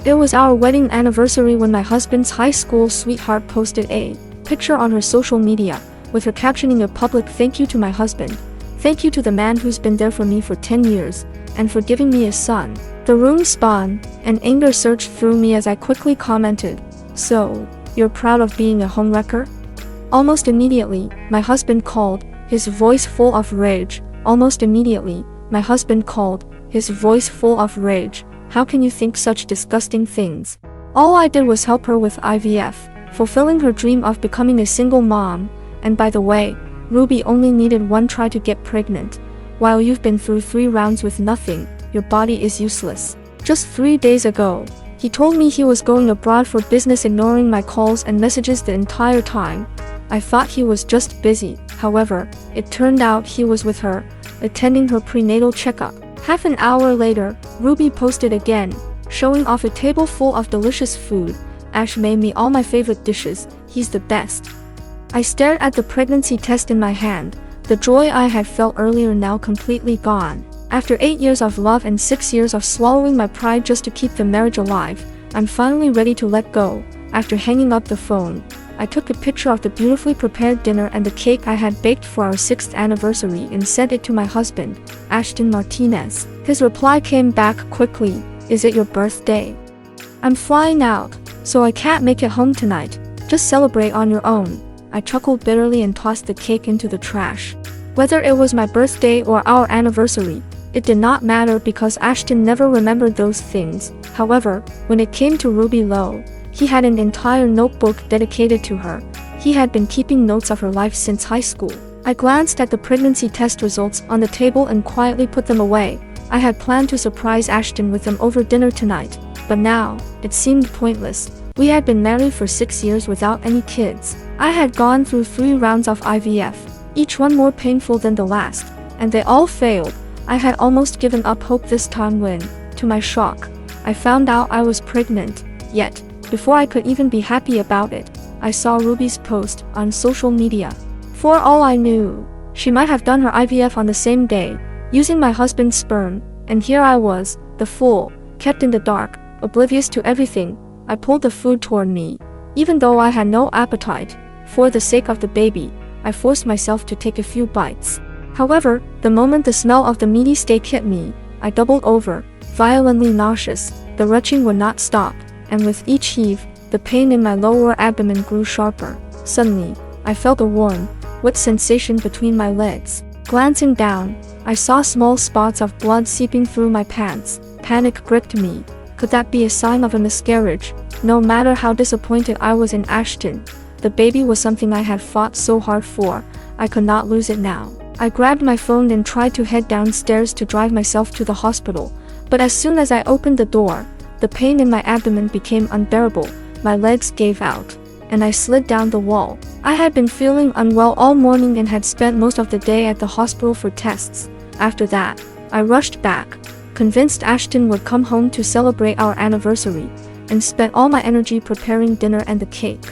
It was our wedding anniversary when my husband's high school sweetheart posted a picture on her social media, with her captioning a public thank you to my husband. Thank you to the man who's been there for me for 10 years, and for giving me a son. The room spun, and anger surged through me as I quickly commented, "So, you're proud of being a homewrecker?" Almost immediately, my husband called, his voice full of rage. Almost immediately, my husband called, his voice full of rage. How can you think such disgusting things? All I did was help her with IVF, fulfilling her dream of becoming a single mom. And by the way, Ruby only needed one try to get pregnant. While you've been through 3 rounds with nothing, your body is useless. Just 3 days ago, he told me he was going abroad for business, ignoring my calls and messages the entire time. I thought he was just busy. However, it turned out he was with her, attending her prenatal checkup. Half an hour later, Ruby posted again, showing off a table full of delicious food. Ash made me all my favorite dishes. He's the best. I stared at the pregnancy test in my hand. The joy I had felt earlier now completely gone. After 8 years of love and 6 years of swallowing my pride just to keep the marriage alive, I'm finally ready to let go. After hanging up the phone, I took a picture of the beautifully prepared dinner and the cake I had baked for our 6th anniversary and sent it to my husband, Ashton Martinez. His reply came back quickly, "Is it your birthday? I'm flying out, so I can't make it home tonight. Just celebrate on your own." I chuckled bitterly and tossed the cake into the trash. Whether it was my birthday or our anniversary, it did not matter because Ashton never remembered those things. However, when it came to Ruby Lowe, he had an entire notebook dedicated to her. He had been keeping notes of her life since high school. I glanced at the pregnancy test results on the table and quietly put them away. I had planned to surprise Ashton with them over dinner tonight, but now, it seemed pointless. We had been married for 6 years without any kids. I had gone through 3 rounds of IVF, each one more painful than the last, and they all failed. I had almost given up hope this time when, to my shock, I found out I was pregnant. Yet, before I could even be happy about it, I saw Ruby's post on social media. For all I knew, she might have done her IVF on the same day, using my husband's sperm, and here I was, the fool, kept in the dark, oblivious to everything. I pulled the food toward me, even though I had no appetite. For the sake of the baby, I forced myself to take a few bites. However, the moment the smell of the meaty steak hit me, I doubled over, violently nauseous. The retching would not stop, and with each heave, the pain in my lower abdomen grew sharper. Suddenly, I felt a warm, wet sensation between my legs. Glancing down, I saw small spots of blood seeping through my pants. Panic gripped me. Could that be a sign of a miscarriage? No matter how disappointed I was in Ashton, the baby was something I had fought so hard for. I could not lose it now. I grabbed my phone and tried to head downstairs to drive myself to the hospital. But as soon as I opened the door, the pain in my abdomen became unbearable. My legs gave out, and I slid down the wall. I had been feeling unwell all morning and had spent most of the day at the hospital for tests. After that, I rushed back, convinced Ashton would come home to celebrate our anniversary, and spent all my energy preparing dinner and the cake.